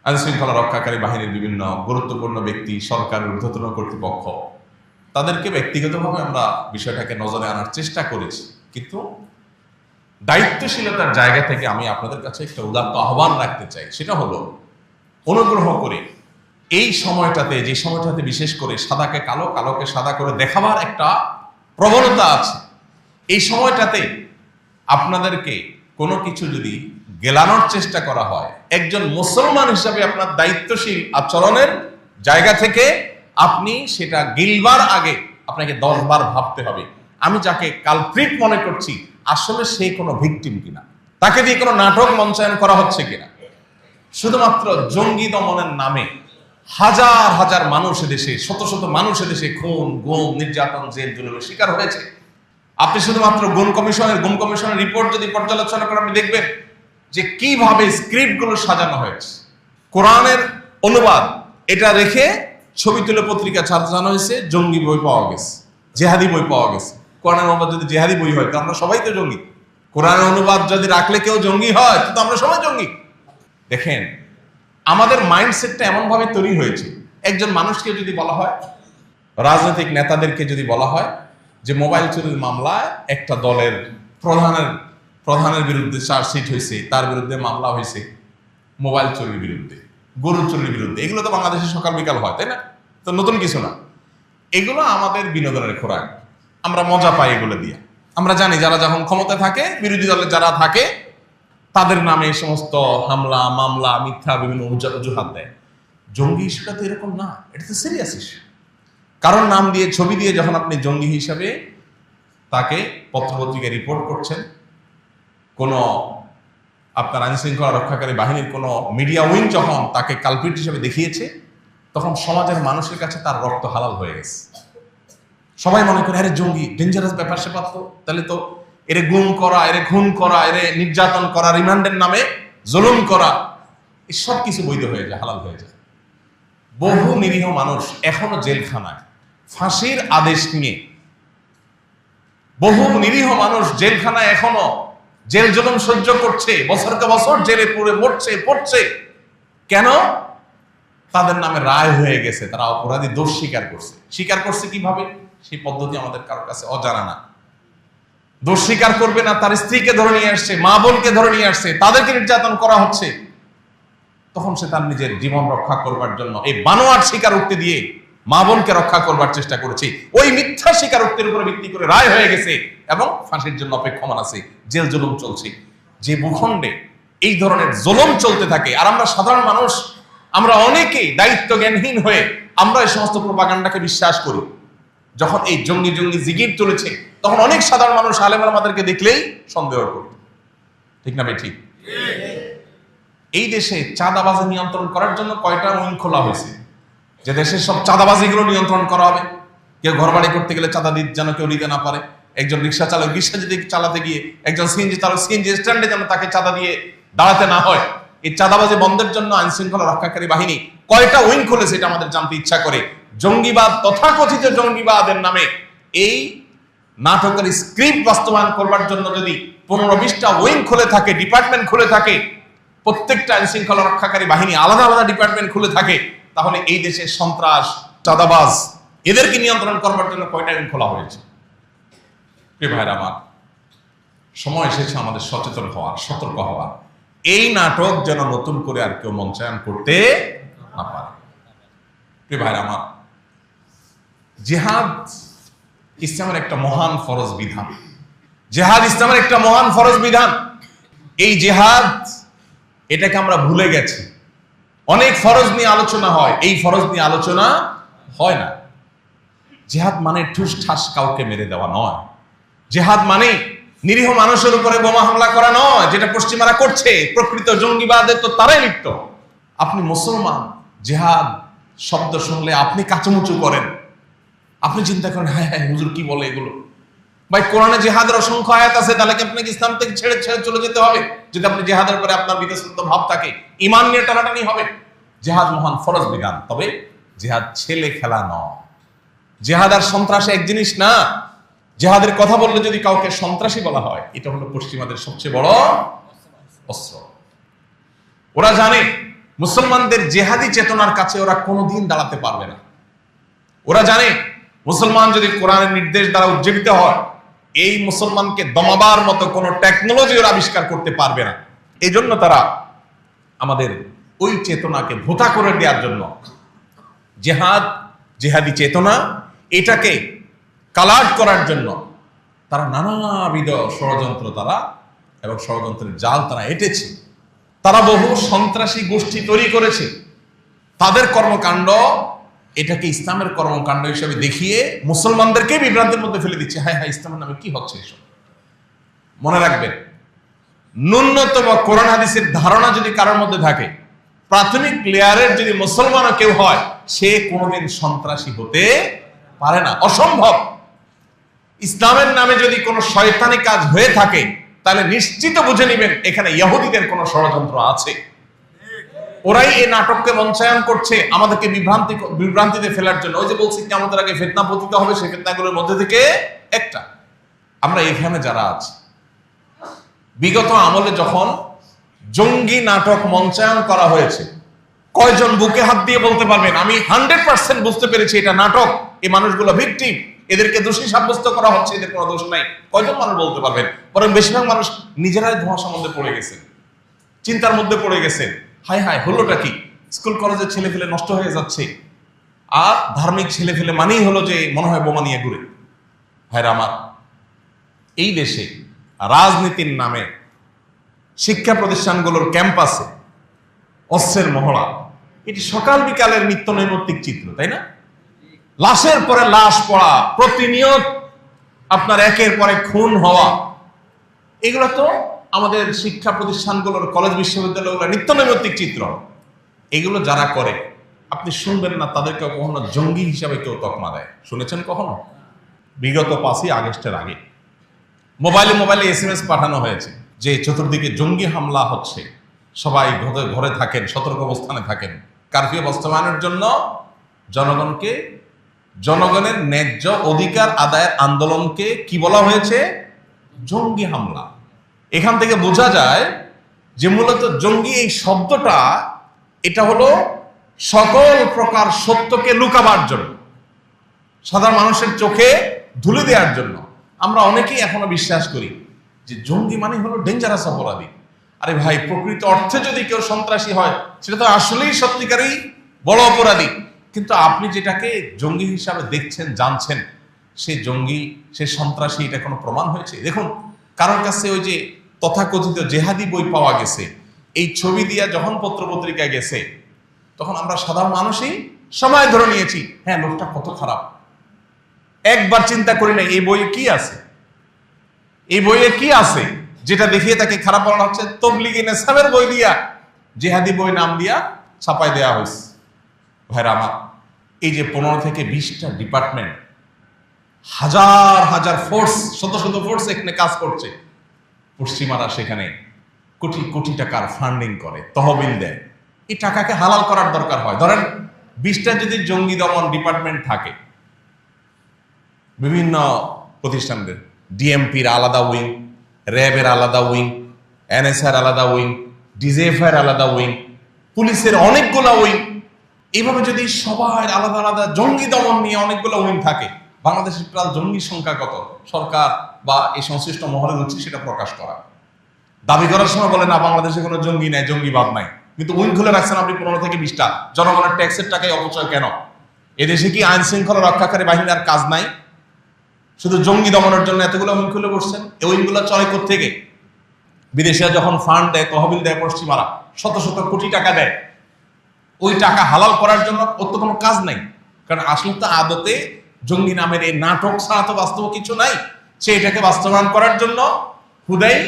আইন শৃঙ্খলা রক্ষাকারী বাহিনীর বিভিন্ন গুরুত্বপূর্ণ ব্যক্তি, সরকারের ঊর্ধ্বতন কর্তৃপক্ষ, তাদেরকে ব্যক্তিগতভাবে আমরা বিষয়টাকে নজরে আনার চেষ্টা করেছি, কিন্তু দায়িত্বশীলতার জায়গা থেকে আমি আপনাদের কাছে একটা উদাত্ত আহ্বান রাখতে চাই। সেটা হলো, অনুগ্রহ করে এই সময়টাতে, যে সময়টাতে বিশেষ করে সাদাকে কালো, কালোকে সাদা করে দেখাবার একটা প্রবণতা আছে, এই সময়টাতে আপনাদেরকে কোনো কিছু যদি গেলানোর চেষ্টা করা হয়, একজন মুসলমান হিসাবে আপনার দায়িত্বশীল আচরণের জায়গা থেকে আপনি সেটা গিলবার আগে আপনাকে 10 বার ভাবতে হবে, আমি যাকে কালপ্রিট মনে করছি আসলে সে কোনো ভিকটিম কিনা, তাকে দিয়ে কোনো নাটক মঞ্চায়ন করা হচ্ছে কিনা। শুধুমাত্র জঙ্গি দমনের নামে হাজার হাজার মানুষ দেশে, শত শত মানুষ দেশে খুন, গুম, নির্যাতন, জেল জুলুমের শিকার হয়েছে। আপনি শুধুমাত্র গুম কমিশনের রিপোর্ট যদি পর্যালোচনা করেন, আপনি দেখবেন যে কিভাবে স্ক্রিপ্টগুলো সাজানো হয়েছে। কোরআনের অনুবাদ এটা রেখে ছবি তুলে পত্রিকা ছাপানো হয়েছে, জঙ্গি বই পাওয়া গেছে, জেহাদি বই পাওয়া গেছে। কোরআনের অনুবাদ যদি জেহাদি বই হয় তো আমরা সবাই তো জঙ্গি। কোরআনের অনুবাদ যদি রাখলে কেউ জঙ্গি হয় তো আমরা সবাই জঙ্গি। দেখেন, আমাদের মাইন্ডসেটটা এমন ভাবে তৈরি হয়েছে, একজন মানুষকে যদি বলা হয়, রাজনৈতিক নেতাদেরকে যদি বলা হয় যে মোবাইল চুরির মামলায় একটা দলের প্রধানের বিরুদ্ধে চার্জশিট হয়েছে, তার বিরুদ্ধে মামলা হয়েছে মোবাইল চুরির বিরুদ্ধে, গরু চুরির বিরুদ্ধে। এগুলো তো বাংলাদেশে সকাল বিকাল হয়, তাই না? তো নতুন কিছু না। এগুলো আমাদের বিনোদনের খোরাক, আমরা মজা পাই এগুলো দিয়ে। আমরা জানি যারা যখন ক্ষমতায় থাকে, বিরোধী দলে যারা থাকে, তাদের নামে এই সমস্ত হামলা মামলা মিথ্যা বিভিন্ন অজুহাত দেয়। জঙ্গি ইস্যুটা তো এরকম না, এটা তো সিরিয়াস ইস্যু। কারণ নাম দিয়ে ছবি দিয়ে যখন আপনি জঙ্গি হিসাবে তাকে পত্রপত্রিকায় রিপোর্ট করছেন, কোন আপনার আইন শৃঙ্খলা রক্ষাকারী বাহিনীর কোন মিডিয়া উইং যখন তাকে কালপিট হিসেবে দেখিয়েছে, তখন সমাজের মানুষের কাছে তার রক্ত হালাল হয়ে গেছে। সবাই মনে করে আরে জঙ্গি ডেঞ্জারাস ব্যাপার স্যাপার, তো তাহলে তো এরে গুম করা, এরে খুন করা, এরে নির্যাতন করা, রিমান্ডের নামে জুলুম করা, এই সব কিছু বৈধ হয়ে যায়, হালাল হয়ে যায়। বহু নিরীহ মানুষ এখনো জেলখানায় ফাঁসির আদেশ নিয়ে, বহু নিরীহ মানুষ জেলখানায় এখনো জেল জুলুম সহ্য করছে, বছরকে বছর জেলে পুরে মরছে পড়ছে। কেন? তাদের নামে রায় হয়ে গেছে, তারা অপরাধী, দোষ স্বীকার করছে। স্বীকার করছে কিভাবে? সেই পদ্ধতি আমাদের কারোর কাছে অজানা না। দোষ স্বীকার করবে না, তার স্ত্রীকে ধরে নিয়ে আসছে, মা বোনকে ধরে নিয়ে আসছে, তাদেরকে নির্যাতন করা হচ্ছে। তখন সে তার নিজের জীবন রক্ষা করবার জন্য এই বানোয়াট স্বীকারোক্তি দিয়ে মা বোনকে রক্ষা করবার চেষ্টা করেছে। ওই মিথ্যা স্বীকারোক্তির উপরে ভিত্তি করে রায় হয়ে গেছে এবং ফাঁসির জন্য অপেক্ষমান আছে, জেল জুলুম চলছে। যে ভূখণ্ডে এই ধরনের জুলুম চলতে থাকে, আর আমরা সাধারণ মানুষ, আমরা অনেকেই দায়িত্ব জ্ঞানহীন হয়ে আমরা এই সমস্ত প্রোপাগান্ডাকে বিশ্বাস করি। যখন এই জঙ্গি জঙ্গি জিগির তুলেছে, তখন অনেক সাধারণ মানুষ আলেম ওলামাদেরকে দেখলেই সন্দেহ করত। ঠিক না ভাই? ঠিক। এই দেশে চাঁদাবাজি নিয়ন্ত্রণ করার জন্য কয়টা উইং খোলা হয়েছে, যে দেশের সব চাঁদাবাজিগুলো নিয়ন্ত্রণ করা হবে। কেউ ঘর বাড়ি করতে গেলে চাঁদা দিতে যেন কেউ নিতে না পারে, একজন রিক্সা চালক রিক্সা যদি চালাতে গিয়ে একজন সিএনজি চালক সিএনজি স্ট্যান্ডে যেন তাকে চাঁদা দিয়ে দাঁড়াতে না হয়। এই চাঁদাবাজি বন্ধের জন্য আইন শৃঙ্খলা রক্ষাকারী বাহিনী কয়টা উইং খুলেছে, এটা আমাদের জানতে ইচ্ছা করে। জঙ্গিবাদ, তথাকথিত জঙ্গিবাদের নামে এই নাটকের স্ক্রিপ্ট বাস্তবায়ন করবার জন্য যদি 15-20টা উইং খুলে থাকে, ডিপার্টমেন্ট খুলে থাকে, প্রত্যেকটা আইন শৃঙ্খলা রক্ষাকারী বাহিনী আলাদা আলাদা ডিপার্টমেন্ট খুলে থাকে, তাহলে এই দেশের সন্ত্রাস, চাঁদাবাজ এদেরকে নিয়ন্ত্রণ করবার জন্য কয়টা উইং খোলা হয়েছে? প্রিয় ভাইরা আমার, সময় এসেছে আমাদের সচেতন হওয়ার, সতর্ক হওয়ার। এই নাটক যেন নতুন করে আর কেউ মঞ্চায়ন করতে না পারে। প্রিয় ভাইরা আমার, জিহাদ ইসলামের একটা মহান ফরজ বিধান। জিহাদ ইসলামের একটা মহান ফরজ বিধান। এই জিহাদ, এটাকে আমরা ভুলে গেছি। অনেক ফরজ নিয়ে আলোচনা হয়, এই ফরজ নিয়ে আলোচনা হয় না। জিহাদ মানে ঠুস ঠাস কাউকে মেরে দেওয়া নয়। জিহাদ মানে নিরীহ মানুষের উপরে বোমা হামলা করা নয়, যেটা পশ্চিমারা করছে। প্রকৃত জঙ্গিবাদে তো তারাই লিপ্ত। আপনি মুসলমান, জিহাদ শব্দ শুনলে আপনি কাচুমুচু করেন, আপনি চিন্তা করেন হ্যাঁ হ্যাঁ হুজুর কি বলে এগুলো। ভাই, কোরআনে জিহাদের অসংখ্য আয়াত আছে, তাহলে কি আপনাকে ইসলাম থেকে ছেড়ে ছেড়ে চলে যেতে হবে? যদি আপনি জিহাদের পরে আপনার বিতশ্রদ্ধ ভাব থাকে, ঈমান নিয়ে টানাটানি হবে। জিহাদ মহান ফরজ বিধান, তবে জিহাদ ছেলে খেলা নয়। জিহাদ আর সন্ত্রাস এক জিনিস না। জিহাদের কথা বললে যদি কাউকে সন্ত্রাসী বলা হয়, এটা হলো পশ্চিমাদের সবচেয়ে বড় অস্ত্র। ওরা জানে মুসলমানদের জিহাদি চেতনার কাছে ওরা কোনোদিন দাঁড়াতে পারবে না। ওরা জানে মুসলমান যদি কোরআনের নির্দেশ দ্বারা উজ্জীবিত হয়, এই মুসলমানকে দমাবার মতো কোনো টেকনোলজি ওরা আবিষ্কার করতে পারবে না। এই জন্য তারা আমাদের ওই চেতনাকে ভোতা করে দেওয়ার জন্য জিহাদ, জিহাদি চেতনা, এটাকে কালাট করার জন্য তারা নানাবিধ ষড়যন্ত্র এবং ষড়যন্ত্রের জাল তারা এঁটেছে। তারা বহু সন্ত্রাসী গোষ্ঠী তৈরি করেছে। তাদের কর্মকাণ্ড এটাকে ইসলামের কর্মকাণ্ড হিসেবে দেখিয়ে মুসলমানদেরকে বিভ্রান্তির মধ্যে ফেলে দিচ্ছে। হ্যাঁ হ্যাঁ, ইসলামের নামে কি হচ্ছে এসব? মনে রাখবেন, ন্যূনতম কোরআন হাদিসের ধারণা যদি কারোর মধ্যে থাকে, প্রাথমিক লেয়ারের যদি মুসলমানও কেউ হয়, সে কোনোদিন সন্ত্রাসী হতে পারে না, অসম্ভব। ইসলামের নামে যদি কোনো শয়তানি কাজ হয়ে থাকে, তাহলে নিশ্চিত বুঝে নেবেন এখানে ইহুদিদের কোনো ষড়যন্ত্র আছে। ওরাই এই নাটককে মঞ্চায়ন করছে আমাদেরকে বিভ্রান্তিতে ফেলার জন্য। ওই যে বলছি কিয়ামতের আগে ফিতনা পতিত হবে, সেই ফিতনাগুলোর মধ্যে থেকে একটা। আমরা এখানে যারা আছি, বিগত আমলে যখন জঙ্গি নাটক মঞ্চায়ন করা হয়েছে, কয়জন বুকে হাত দিয়ে বলতে পারবেন আমি 100% বুঝতে পেরেছি এটা নাটক, এই মানুষগুলো ভিকটিম, এদেরকে দোষী সাব্যস্ত করা হচ্ছে, এদের কোনো দোষ নাই? কয়জন মানুষ বলতে পারবেন? বরং বেশিরভাগ মানুষ নিজেরাই ধোঁয়াশার মধ্যে পড়ে গেছেন, চিন্তার মধ্যে পড়ে গেছেন। হায় হায়, হলোটা কি? স্কুল কলেজের ছেলে ফেলে নষ্ট হয়ে যাচ্ছে, আর ধার্মিক ছেলে ফেলে মানেই হলো যে মনে হয় বোমা নিয়ে ঘুরে। ভাইরা আমার, এই দেশে রাজনীতির নামে শিক্ষা প্রতিষ্ঠানগুলোর ক্যাম্পাসে অস্ত্রের মহড়া, এটি সকাল বিকালের নিত্য নৈমিত্তিক চিত্র, তাই না? লাশের পরে লাশ পড়া, প্রতিনিয়ত আপনার একের পর এক খুন হওয়া, এগুলো তো আমাদের শিক্ষা প্রতিষ্ঠানগুলোর, কলেজ বিশ্ববিদ্যালয়গুলোর নিত্য নৈমিত্তিক চিত্র। এগুলো যারা করে আপনি শুনবেন না তাদেরকে কখনো জঙ্গি হিসাবে কেউ তকমা দেয়। শুনেছেন কখনো? বিগত 5ই আগস্টের আগে মোবাইলে SMS পাঠানো হয়েছে যে চতুর্দিকে জঙ্গি হামলা হচ্ছে, সবাই ঘরে থাকেন, সতর্ক অবস্থানে থাকেন। কারফিউ বাস্তবায়নের জন্য জনগণের ন্যায্য অধিকার আদায়ের আন্দোলনকে কি বলা হয়েছে? জঙ্গি হামলা। এখান থেকে বোঝা যায় যে মূলত জঙ্গি এই শব্দটা, এটা হলো সকল প্রকার সত্যকে লুকাবার জন্য, সাধারণ মানুষের চোখে ধুলে দেওয়ার জন্য। আমরা অনেকেই এখনো বিশ্বাস করি যে জঙ্গি মানে হলো ডেঞ্জারাস অপরাধী। আরে ভাই, প্রকৃত অর্থে যদি কেউ সন্ত্রাসী হয় সেটা তো আসলেই সত্যিকারই বড় অপরাধী। কিন্তু আপনি যেটাকে জঙ্গি হিসাবে দেখছেন, জানছেন, সে জঙ্গি, সে সন্ত্রাসী, এটা কোনো প্রমাণ হয়েছে? দেখুন, কারোর কাছে ওই যে তথাকথিত জেহাদি বই পাওয়া গেছে, এই ছবি দিয়া যখন পত্রপত্রিকায় গেছে, তখন আমরা সাধারণ মানুষই সময় ধরে নিয়েছি, হ্যাঁ লোকটা কত খারাপ। একবার চিন্তা করি না এই বইয়ে কি আছে, এই বইয়ে কি আছে যেটা দেখিয়ে তাকে খারাপ বলা হচ্ছে। তবলিগি নেশাবের বই দিয়া জেহাদি বই নাম দিয়া ছাপাই দেওয়া হয়েছে। ভাইরা আমার, এই যে 15 থেকে 20টা ডিপার্টমেন্ট, হাজার হাজার ফোর্স, শত শত ফোর্স এখানে কাজ করছে, পশ্চিমারা সেখানে কোটি কোটি টাকার ফান্ডিং করে, তহবিল দেয়। এই টাকাকে হালাল করার দরকার হয়। ধরেন 20টা যদি জঙ্গি দমন ডিপার্টমেন্ট থাকে, বিভিন্ন প্রতিষ্ঠানদের, ডিএমপির আলাদা উইং, র্যাবের আলাদা উইং, এনএসআর আলাদা উইং, ডিজিএফআই আলাদা উইং, পুলিশের অনেকগুলো উইং, এইভাবে যদি সবার আলাদা আলাদা জঙ্গি দমন নিয়ে অনেকগুলো উইং থাকে, বাংলাদেশের টোটাল জঙ্গির সংখ্যা কত? সরকার বা এই সংশ্লিষ্ট মহলের উচিত সেটা প্রকাশ করা। দাবি করার সময় বলে না বাংলাদেশে কোনো জঙ্গি নাই, জঙ্গিবাদ নাই, কিন্তু উইং খুলে রাখছেন আপনি 15 থেকে 20টা। জনগণের ট্যাক্সের টাকায় অপচয় কেন? এদেশে কি আইন শৃঙ্খলা রক্ষাকারী বাহিনীর আর কাজ নাই? শুধু জঙ্গি দমনের জন্য এতগুলো উইং খুলে বসছেন। এই উইংগুলো চলে কোত্থেকে? বিদেশে যখন ফান্ড দেয়, তহবিল দেয় পশ্চিমারা, শত শত কোটি টাকা দেয়, ওই টাকা হালাল করার জন্য ওর তো কোনো কাজ নাই। কারণ আসলে তো আদতে জঙ্গি নামের এই নাটক ছাড়া তো বাস্তব কিছু নাই। সে এটাকে বাস্তবায়ন করার জন্য হুদাই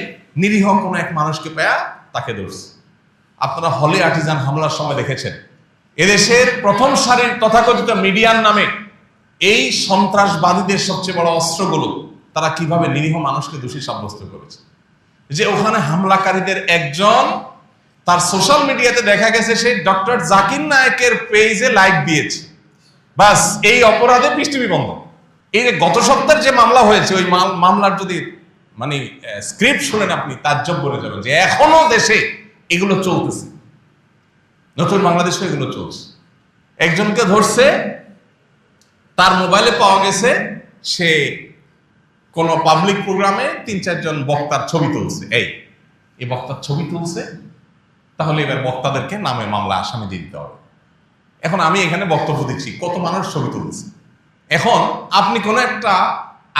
নিরীহ কোনো এক মানুষকে পেয়া তাকে ধরছে। আপনারা হলে আর্টিজান হামলার সময় দেখেছেন, এদেশের প্রথম সারির তথাকথিত মিডিয়ার নামে এই সন্ত্রাসবাদীদের সবচেয়ে বড় অস্ত্রগুলো তারা কিভাবে নিরীহ মানুষকে দোষী সাব্যস্ত করেছে। যে ওখানে হামলাকারীদের একজন, তার সোশ্যাল মিডিয়াতে দেখা গেছে সে ডক্টর জাকির নায়েকের পেজে লাইক দিয়েছে, বাস এই অপরাধে পৃষ্ঠবি বন্ধ। এই যে গত সপ্তাহের যে মামলা হয়েছে, ওই মামলার যদি মানে স্ক্রিপ্ট শুনেন আপনি তাজ্জব বলে যাবেন যে এখনো দেশে এগুলো চলতেছে, নতুন বাংলাদেশে এগুলো চলছে। একজনকে ধরছে, তার মোবাইলে পাওয়া গেছে সে কোন পাবলিক প্রোগ্রামে 3-4 জন বক্তার ছবি তুলছে। এই বক্তার ছবি তুলছে, তাহলে এবার বক্তাদেরকে নামে মামলা আসামি দিয়ে দিতে হবে। এখন আমি এখানে বক্তব্য দিচ্ছি, কত মানুষ ছবি তুলছে। এখন আপনি কোন একটা,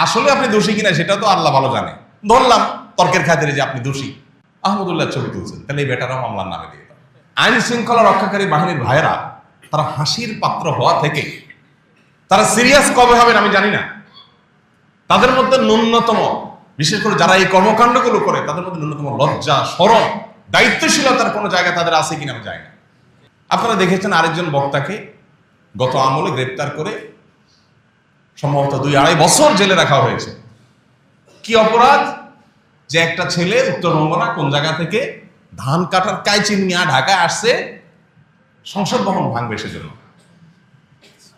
আসলে আপনি দোষী কিনা সেটা তো আল্লাহ ভালো জানে, ধরলাম তর্কের খাতিরে যে আপনি দোষী, আহমদুল্লাহ ছবি তুলছেন, তাহলে এই বেটারাও মামলার নামে দিয়ে দেবে। আইন শৃঙ্খলা রক্ষাকারী বাহিনীর ভাইয়েরা তারা হাসির পাত্র হওয়া থেকে তারা সিরিয়াস কবে হবেন আমি জানি না। তাদের মধ্যে ন্যূনতম, বিশেষ করে যারা এই কর্মকাণ্ডগুলো করে, তাদের মধ্যে ন্যূনতম লজ্জা, শরম, দায়িত্বশীলতার কোনো জায়গা তাদের আছে কিনা আমি জানি না। আপনারা দেখেছেন আরেকজন বক্তাকে গত আমলে গ্রেপ্তার করে সম্ভবত 2-2.5 বছর জেলে রাখা হয়েছে। কি অপরাধ? যে একটা ছেলে উত্তরবঙ্গ না কোন জায়গা থেকে ধান কাটার কাইচি নিয়ে ঢাকায় আসছে সংসদ ভবন ভাঙবে সেজন্য।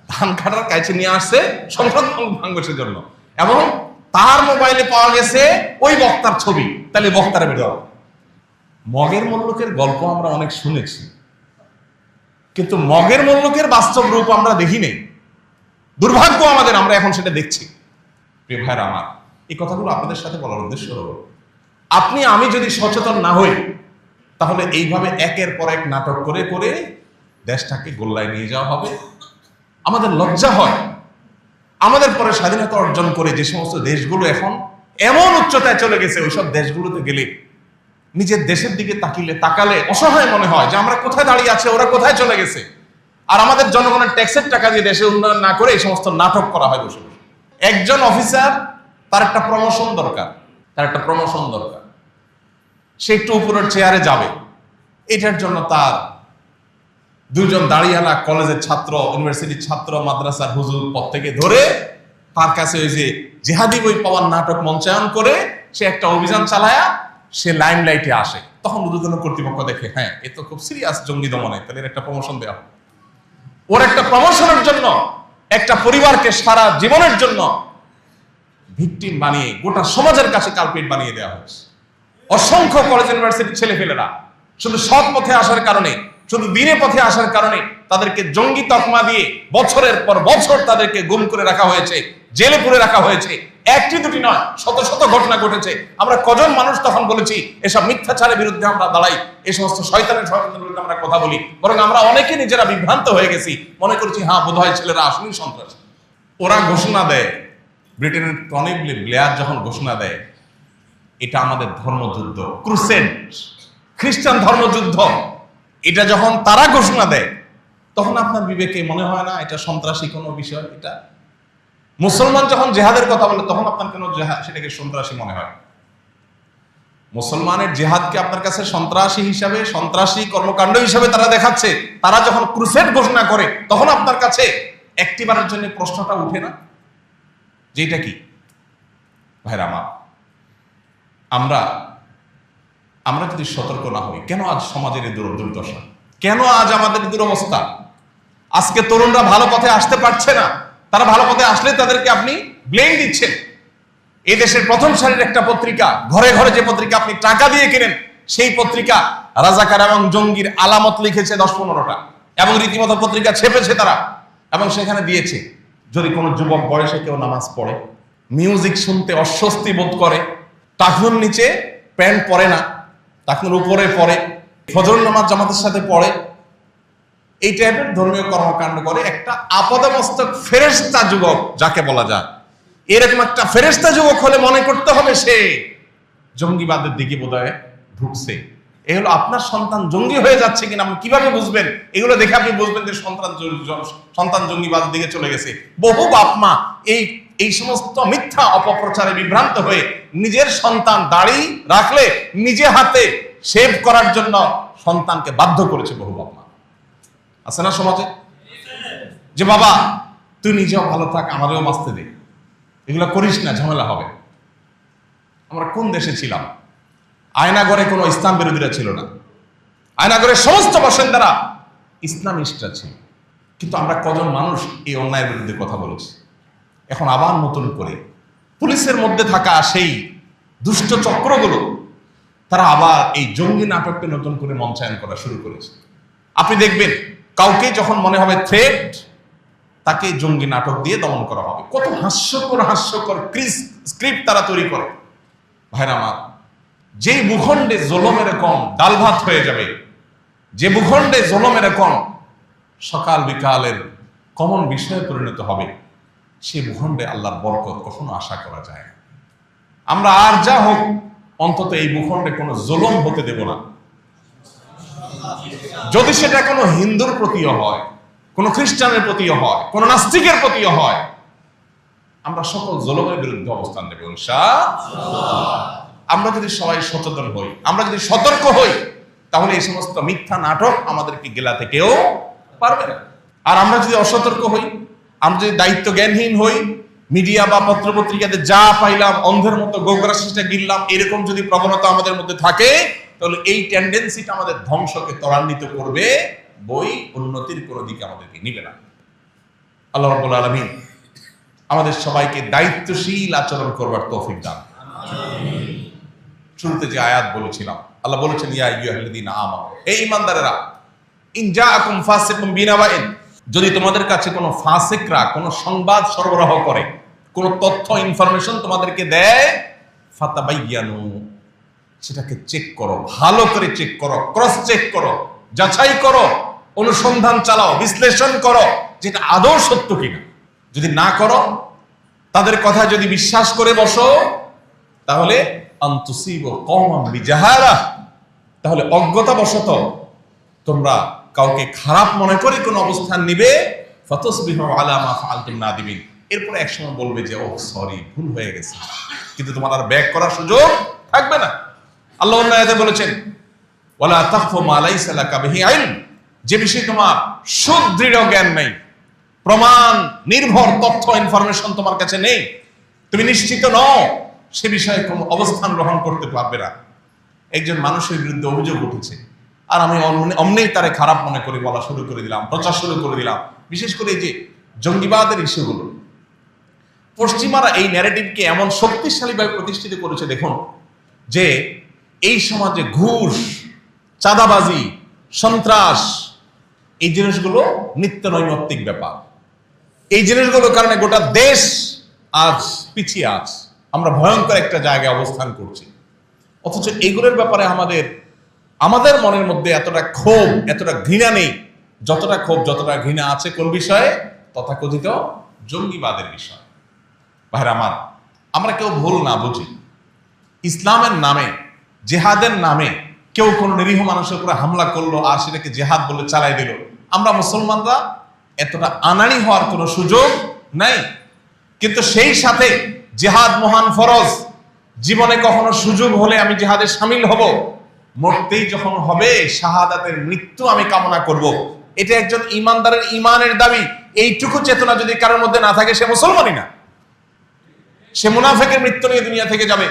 ধান কাটার কাইচি নিয়ে আসছে সংসদ ভবন ভাঙবে সেজন্য, এবং তার মোবাইলে পাওয়া গেছে ওই বক্তার ছবি। তাহলে বক্তারা বের হবে। মগের মুল্লুকের গল্প আমরা অনেক শুনেছি, কিন্তু মগের মুল্লুকের বাস্তব রূপ আমরা দেখি নেই। দুর্ভাগ্য আমাদের, আমরা এখন সেটা দেখছি। প্রিয় ভাইরা আমার, এই কথাগুলো আপনাদের সাথে বলার উদ্দেশ্য হলো, আপনি আমি যদি সচেতন না হই, তাহলে এইভাবে একের পর এক নাটক করে করে দেশটাকে গোল্লায় নিয়ে যাওয়া হবে। আমাদের লজ্জা হয়, আমাদের পরে স্বাধীনতা অর্জন করে যে সমস্ত দেশগুলো এখন এমন উচ্চতায় চলে গেছে, ওইসব দেশগুলোতে গেলে নিজের দেশের দিকে তাকালে অসহায় মনে হয় যে আমরা কোথায় দাঁড়িয়ে আছে, ওরা কোথায় চলে গেছে। আর আমাদের জনগণের ট্যাক্সের টাকা দিয়ে দেশে উন্নয়ন না করে এই সমস্ত নাটক করা হয় বসে বসে। একজন অফিসার, তার একটা প্রমোশন দরকার, সে একটু উপরের চেয়ারে যাবে, এটার জন্য তার দুইজন দাঁড়িয়ালা কলেজের ছাত্র, ইউনিভার্সিটির ছাত্র, মাদ্রাসার হুজুর পদ থেকে ধরে তার কাছে ওই যে জেহাদি বই পাওয়ার নাটক মঞ্চায়ন করে সে একটা অভিযান চালায়া সে লাইমলাইটে আসে। তখন ঊর্ধ্বতন কর্তৃপক্ষ দেখে, হ্যাঁ এ তো খুব সিরিয়াস জঙ্গি দমনে, তাহলে একটা প্রমোশন দেওয়া হবে। ওর একটা প্রমোশনের জন্য একটা পরিবারকে সারা জীবনের জন্য ভিকটিম বানিয়ে গোটা সমাজের কাছে কালপিট বানিয়ে দেওয়া হয়েছে। অসংখ্য কলেজ ইউনিভার্সিটির ছেলেপেলেরা শুধু সৎ পথে আসার কারণে, শুধু দিনের পথে আসার কারণে তাদেরকে জঙ্গি তকমা দিয়ে বছরের পর বছর তাদেরকে গুম করে রাখা হয়েছে, জেলে পুরে রাখা হয়েছে। একটি দুটি নয়, শত শত ঘটনা ঘটেছে। আমরা কজন মানুষ তখন বলেছি এসব মিথ্যাচারের বিরুদ্ধে আমরা দাঁড়াই, এই সমস্ত শয়তানের বিরুদ্ধে আমরা কথা বলি। বরং আমরা অনেকে নিজেরা বিভ্রান্ত হয়ে গেছি, মনে করছি হ্যাঁ বোধহয় ছেলেরা আসলেই সন্ত্রাসী। ওরা ঘোষণা দেয়, ব্রিটেনের টনি ব্লেয়ার যখন ঘোষণা দেয় এটা আমাদের ধর্মযুদ্ধ, ক্রুসেড, খ্রিস্টান ধর্মযুদ্ধ, এটা যখন তারা ঘোষণা দেয় তখন আপনার বিবেকে মনে হয় না এটা সন্ত্রাসী কোনো বিষয়? এটা মুসলমান যখন জেহাদের কথা বলে তখন আপনার কেন সেটাকে সন্ত্রাসী মনে হয়? মুসলমানের জেহাদকে আপনার কাছে সন্ত্রাসী হিসাবে, সন্ত্রাসী কর্মকাণ্ড হিসাবে তারা দেখাচ্ছে। তারা যখন ক্রুসেড ঘোষণা করে তখন আপনার কাছে একটিবারের জন্য প্রশ্নটা উঠে না যে এটা কি? ভাইরা আমার, আমরা যদি সতর্ক না হই, কেন আজ সমাজের এই দুর্দশা, কেন আজ আমাদের দুরবস্থা? আজকে তরুণরা ভালো পথে আসতে পারছে না, তারা ভালো পথে আসলে তাদেরকে আপনি ব্লেম দিচ্ছেন। এই দেশের প্রথম সারির একটা পত্রিকা, ঘরে ঘরে যে পত্রিকা আপনি টাকা দিয়ে কেনেন, সেই পত্রিকা রাজাকার এবং জঙ্গির আলামত লিখেছে 10-15টা, এবং রীতিমতো পত্রিকা ছেপেছে তারা, এবং সেখানে দিয়েছে যদি কোনো যুবক বয়সে কেউ নামাজ পড়ে, মিউজিক শুনতে অস্বস্তি বোধ করে, টাকনুর নিচে প্যান্ট পরে না, টাকনুর উপরে পড়ে, ফজর নামাজ জামাতের সাথে পড়ে, এই টাইপের ধর্মীয় কর্মকাণ্ড করে, একটা আপাদমস্তক ফেরেশতা যুবক যাকে বলা যায়, এরকম একটা ফেরেশতা যুবক হলে মনে করতে হবে সে জঙ্গিবাদের দিকে বোধহয় ঢুকছে। এই হলো আপনার সন্তান জঙ্গি হয়ে যাচ্ছে কিনা আপনি কিভাবে বুঝবেন? এগুলো দেখে আপনি বুঝবেন যে সন্তান জঙ্গিবাদের দিকে চলে গেছে। বহু বাপ মা এই সমস্ত মিথ্যা অপপ্রচারে বিভ্রান্ত হয়ে নিজের সন্তান দাড়ি রাখলে নিজে হাতে শেভ করার জন্য সন্তানকে বাধ্য করেছে বহু বাপ মা। আছে না সমাজে? যে বাবা তুই নিজেও ভালো থাক, আমাদেরও বাঁচতে দে, এগুলো করিস না, ঝামেলা হবে। আমরা কোন দেশে ছিলাম? আয়নাগরে কোনো ইসলাম বিরোধীরা ছিল না, আয়নাগরের সমস্ত বাসিন্দারা ইসলামিস্টরা ছিল। কিন্তু আমরা কজন মানুষ এই অন্যায়ের বিরুদ্ধে কথা বলেছি? এখন আবার নতুন করে পুলিশের মধ্যে থাকা সেই দুষ্ট চক্রগুলো তারা আবার এই জঙ্গি নাটককে নতুন করে মঞ্চায়ন করা শুরু করেছে। আপনি দেখবেন কাউকে যখন মনে হবে থ্রেট, তাকে জঙ্গি নাটক দিয়ে দমন করা হবে। কত হাস্যকর স্ক্রিপ্ট তারা তৈরি করে। ভাইরা আমার, যে ভূখণ্ডে জুলুম এরকম ডাল ভাত হয়ে যাবে, যে ভূখণ্ডে জুলুম এরকম সকাল বিকালের কমন বিষয়ে পরিণত হবে, সেই ভূখণ্ডে আল্লাহর বরকত কখনো আশা করা যায় না। আমরা আর যা হোক অন্তত এই ভূখণ্ডে কোনো জুলুম হতে দেব না। যদি সেটা কোনো হিন্দুর প্রতিও হয়, কোন খ্রিস্টানের প্রতিও হয়, কোন নাস্তিকের প্রতিও হয়, আমরা সকল জুলুমের বিরুদ্ধে অবস্থান নেব ইনশাআল্লাহ। আমরা যদি সবাই সচেতন হই, আমরা যদি সতর্ক হই, তাহলে এই সমস্ত মিথ্যা নাটক আমাদেরকে গেলাতে কেউ পারবে না। আর আমরা যদি অসতর্ক হই, আমরা যদি দায়িত্ব জ্ঞানহীন হই, মিডিয়া বা পত্রপত্রিকাতে যা পাইলাম অন্ধের মতো গোগ্রাসিটা গিললাম, এরকম যদি প্রবণতা আমাদের মধ্যে থাকে, তাহলে এই টেন্ডেন্সিটা আমাদের ধ্বংসকে ত্বরান্বিত করবে, বই উন্নতির কোনো দিকে আমাদেরকে নিবে না। আল্লাহ রাব্বুল আলামিন আমাদের সবাইকে দায়িত্বশীল আচরণ করবার তৌফিক দান। শুরুতে যে আয়াত বলেছিলাম, আল্লাহ বলেছেন ইয়া আইয়ুহাল্লাযীনা আমানু, হে ঈমানদারেরা, ইন জাআকুম ফাসিকুম বিনাবাইন, যদি তোমাদের কাছে কোনো ফাসিকরা কোনো সংবাদ সরবরাহ করে, কোনো তথ্য ইনফরমেশন তোমাদেরকে দেয়, ফাতাবাইয়ানু, সেটাকে চেক করো, ভালো করে চেক করো, ক্রস চেক করো, যাচাই করো, অনুসন্ধান চালাও, বিশ্লেষণ করো যেটা আদৌ সত্য কিনা। যদি না করো, তাদের কথা যদি বিশ্বাস করে বসো, তাহলে আনতুসিবু কওমান বিজাহালা, তাহলে অজ্ঞতাবশত তোমরা কাউকে খারাপ মনে করে কোন অবস্থান নিবে, ফাতাসবিহু আলা মা ফাআলতুম নাদিমিন, এরপর একসময় বলবে যে ও সরি, ভুল হয়ে গেছে, কিন্তু তোমার আর ব্যাক করার সুযোগ থাকবে না। আল্লাহ অন্য আয়াতে বলেছেন ওয়ালা তাখফু মা লাইসা লাকা বিহি ইলম, যে বিষয়ে তোমার সুদৃঢ় জ্ঞান নেই, প্রমাণ নির্ভর তথ্য ইনফরমেশন তোমার কাছে নেই, তুমি নিশ্চিত নও, সে বিষয়ে কোনো অবস্থান গ্রহণ করতে পারবে না। একজন মানুষের বিরুদ্ধে অভিযোগ উঠেছে, আর আমি অমনেই তারে খারাপ মনে করে বলা শুরু করে দিলাম, প্রচার শুরু করে দিলাম। বিশেষ করে এই যে জঙ্গিবাদের ইস্যুগুলো, পশ্চিমারা এই ন্যারেটিভকে এমন শক্তিশালীভাবে প্রতিষ্ঠিত করেছে, দেখুন যে এই সমাজে ঘুষ, চাঁদাবাজি, সন্ত্রাস, এই জিনিসগুলো নিত্য নৈমিত্তিক ব্যাপার। এই জিনিসগুলোর কারণে গোটা দেশ আজ পিছিয়ে আছে, আমরা ভয়ঙ্কর একটা জায়গায় অবস্থান করছি। অথচ এগুলোর ব্যাপারে আমাদের মনের মধ্যে এতটা ক্ষোভ, এতটা ঘৃণা নেই, যতটা ক্ষোভ, যতটা ঘৃণা আছে কোন বিষয়ে? তথাকথিত জঙ্গিবাদের বিষয়। ভাইরা আমার, আমরা কেউ ভুল না বুঝি, ইসলামের নামে, জেহাদের নামে কেউ কোন নিরীহ মানুষের উপরে হামলা করলো আর সেটাকে জেহাদ বলে চালাই দিল, আমরা মুসলমানরা এতটা আনাড়ি হওয়ার কোনো সুযোগ নাই। কিন্তু সেই সাথে জেহাদ মহান ফরজ, জীবনে কখনো সুযোগ হলে আমি জেহাদে শামিল হব, মরতেই যখন হবে শাহাদাতের মৃত্যু আমি কামনা করব, এটা একজন ইমানদারের ইমানের দাবি। এইটুকু চেতনা যদি কারোর মধ্যে না থাকে, সে মুসলমানই না, সে মুনাফিকের মৃত্যু নিয়ে দুনিয়া থেকে যাবে।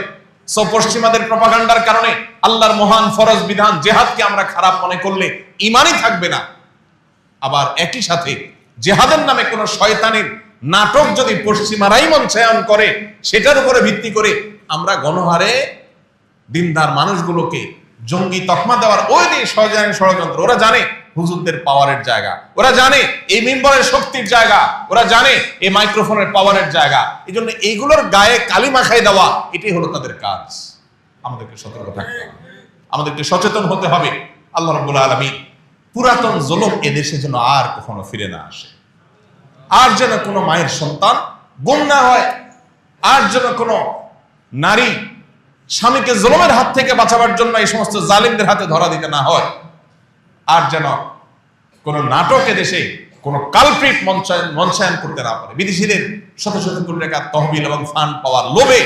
সো পশ্চিমাদের প্রপাগান্ডার কারণে আল্লাহর মহান ফরজ বিধান জেহাদকে আমরা খারাপ মনে করলে ঈমানই থাকবে না। আবার একই সাথে জেহাদের নামে কোন শয়তানের নাটক যদি পশ্চিমারাই মঞ্চায়ন করে, সেটার উপরে ভিত্তি করে আমরা গণহারে দিনদার মানুষগুলোকে জঙ্গি তকমা দেওয়ার ওই দিয়ে ষড়যন্ত্র। ওরা জানে হুজুরদের পাওয়ারের জায়গা, ওরা জানে এই মিম্বরের শক্তির জায়গা, ওরা জানে এই মাইক্রোফোনের পাওয়ারের জায়গা। এই জন্য এইগুলোর গায়ে কালি মাখাই দেওয়া, এটাই হলো তাদের কাজ। আমাদেরকে সতর্ক থাকতে হবে, আমাদেরকে সচেতন হতে হবে। আল্লাহ রাব্বুল আলামিন পুরাতন জুলুম এদেশে যেন আর কখনো ফিরে না আসে, আর যেন কোনো মায়ের সন্তান গুম না হয়, আর যেন কোনো নারী স্বামীকে জুলুমের হাত থেকে বাঁচাবার জন্য এই সমস্ত জালিমদের হাতে ধরা দিতে না হয়, আর যেন কোন নাটক এদেশে কোন কালপ্রিট মঞ্চায়ন করতে না পারে। বিদেশিদের শত শত কোটি টাকা তহবিল এবং ফান্ড পাওয়ার লোভে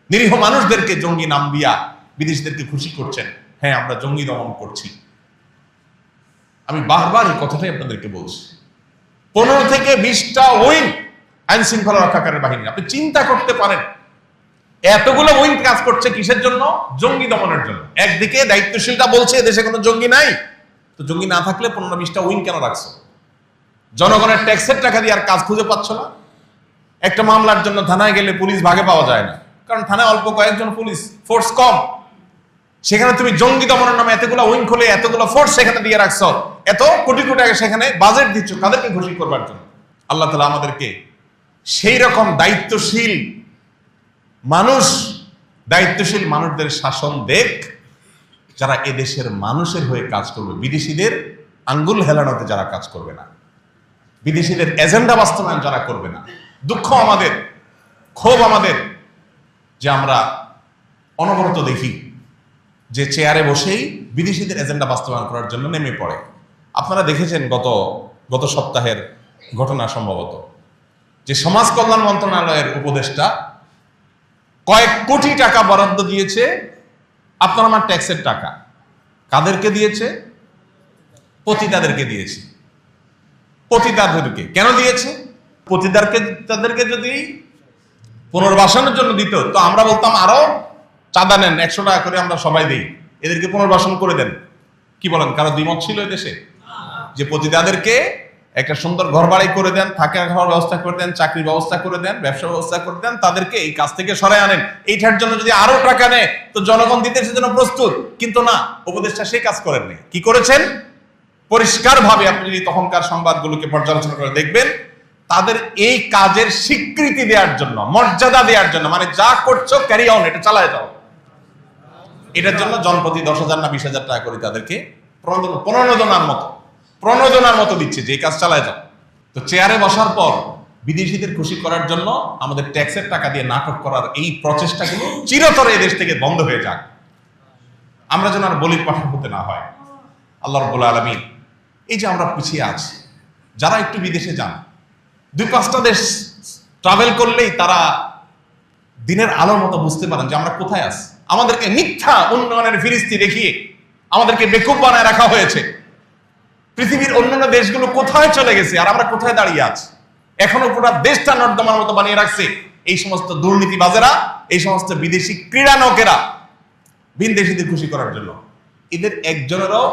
নিরীহ মানুষদেরকে জঙ্গি নাম দিয়া বিদেশিদেরকে খুশি করছেন। হ্যাঁ, আমরা জঙ্গি দমন করছি, আমি বারবার এই কথাটাই আপনাদেরকে বলছি। 15 থেকে 20টা উইং আইন শৃঙ্খলা রক্ষাকারী বাহিনী, আপনি চিন্তা করতে পারেন এতগুলো উইং কাজ করছে কিসের জন্য? জঙ্গি দমনের জন্য। একদিকে দায়িত্বশীলটা বলছে দেশে কোনো জঙ্গি নাই, তো জঙ্গি না থাকলে 15-20টা উইং কেন রাখছো? জনগণের ট্যাক্সের টাকা দিয়ে আর কাজ খুঁজে পাচ্ছ না। একটা মামলার জন্য থানায় গেলে পুলিশ ভাগে পাওয়া যায় না, কারণ থানায় অল্প কয়েকজন পুলিশ ফোর্স কম। সেখানে তুমি জঙ্গি দমনের নামে এতগুলো উইং খুলে এতগুলো ফোর্স সেখানে দিয়ে রাখছো, এত কোটি কোটি টাকা সেখানে বাজেট দিচ্ছ, কাদেরকে খুশি করবার জন্য? আল্লাহ তাআলা আমাদেরকে সেই রকম দায়িত্বশীল মানুষদের শাসন দেখ, যারা এদেশের মানুষের হয়ে কাজ করবে, বিদেশিদের আঙ্গুল হেলানোতে যারা কাজ করবে না, বিদেশিদের এজেন্ডা বাস্তবায়ন যারা করবে না। দুঃখ আমাদের, ক্ষোভ আমাদের যে আমরা অনবরত দেখি যে চেয়ারে বসেই বিদেশিদের এজেন্ডা বাস্তবায়ন করার জন্য নেমে পড়ে। আপনারা দেখেছেন গত সপ্তাহের ঘটনা সম্ভবত, যে সমাজ কল্যাণ মন্ত্রণালয়ের উপদেষ্টা কয়েক কোটি টাকা বরাদ্দ দিয়েছে আপনার আমার ট্যাক্সের টাকা। কাদেরকে দিয়েছে? পতিতাদেরকে দিয়েছে। পতিতাদেরকে কেন দিয়েছে? তাদেরকে যদি পুনর্বাসনের জন্য দিত, তো আমরা বলতাম আরো চাঁদা নেন, 100 টাকা করে আমরা সবাই দিই, এদেরকে পুনর্বাসন করে দেন। কি বলেন? কারো দ্বিমত ছিল এদেশে যে পতিতাদেরকে একটা সুন্দর ঘর বাড়ি করে দেন, থাকার খাওয়ার ব্যবস্থা করে দেন, চাকরির ব্যবস্থা করে দেন, ব্যবসা ব্যবস্থা করে দেন, তাদেরকে এই কাজ থেকে সরাই আনেন। এইটার জন্য যদি আরো টাকা নেয় তো জনগণ দিতে সেজন্য প্রস্তুত। কিন্তু না, উপদেষ্টা সেই কাজ করেননি। কি করেছেন? পরিষ্কার ভাবে আপনি যদি তখনকার সংবাদগুলোকে পর্যালোচনা করে দেখবেন, তাদের এই কাজের স্বীকৃতি দেওয়ার জন্য, মর্যাদা দেওয়ার জন্য, মানে যা করছো ক্যারি অন, এটা চালায় যাও, এটার জন্য জনপ্রতি 10,000 না 20,000 টাকা করে তাদেরকে প্রণোদনার মতো প্রণোদনার মতো দিচ্ছে যে এই কাজ চালায় যাও। তো চেয়ারে বসার পর বিদেশিদের খুশি করার জন্য আমাদের ট্যাক্সের টাকা দিয়ে নাটক করার এই প্রচেষ্টাগুলো চিরতরে এদেশ থেকে বন্ধ হয়ে যাক, আমরা যেন আর বলির পাঠা হতে না হয়। আল্লাহ রাব্বুল আলামিন এই যে আমরা পিছিয়ে আছি, যারা একটু বিদেশে যান, 2-5টা দেশ ট্রাভেল করলেই তারা দিনের আলোর মতো বুঝতে পারেন যে আমরা কোথায় আছি। আমাদেরকে মিথ্যা উন্নয়নের ফিরিস্তি দেখিয়ে আমাদেরকে বেকুব বানায় রাখা হয়েছে। পৃথিবীর অন্যান্য দেশগুলো কোথায় চলে গেছে আর আমরা কোথায় দাঁড়িয়ে আছি। এখনো পুরো দেশটা নর্দমার মতো বানিয়ে রাখছে এই সমস্ত দুর্নীতিবাজেরা, এই সমস্ত বিদেশি ক্রীড়ানকেরা, বিদেশিদের খুশি করার জন্য। এদের একজনেরও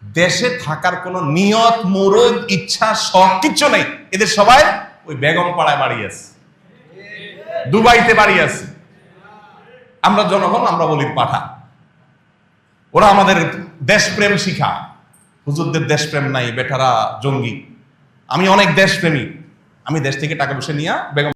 দেশে থাকার কোনো নিয়ত, মুরদ, ইচ্ছা, শখ কিচ্ছু নেই। এদের সবাই ওই বেগম পাড়ায় বাড়ি আছে, দুবাইতে বাড়ি আছে। আমরা জনগণ, আমরা বলির পাঠা। ওরা আমাদের দেশপ্রেম শিখায়। হুজুরদের দেশপ্রেম নাই, বেটারা জঙ্গি। আমি অনেক দেশপ্রেমী, আমি দেশ থেকে টাকা পয়সা নিয়ে বেগম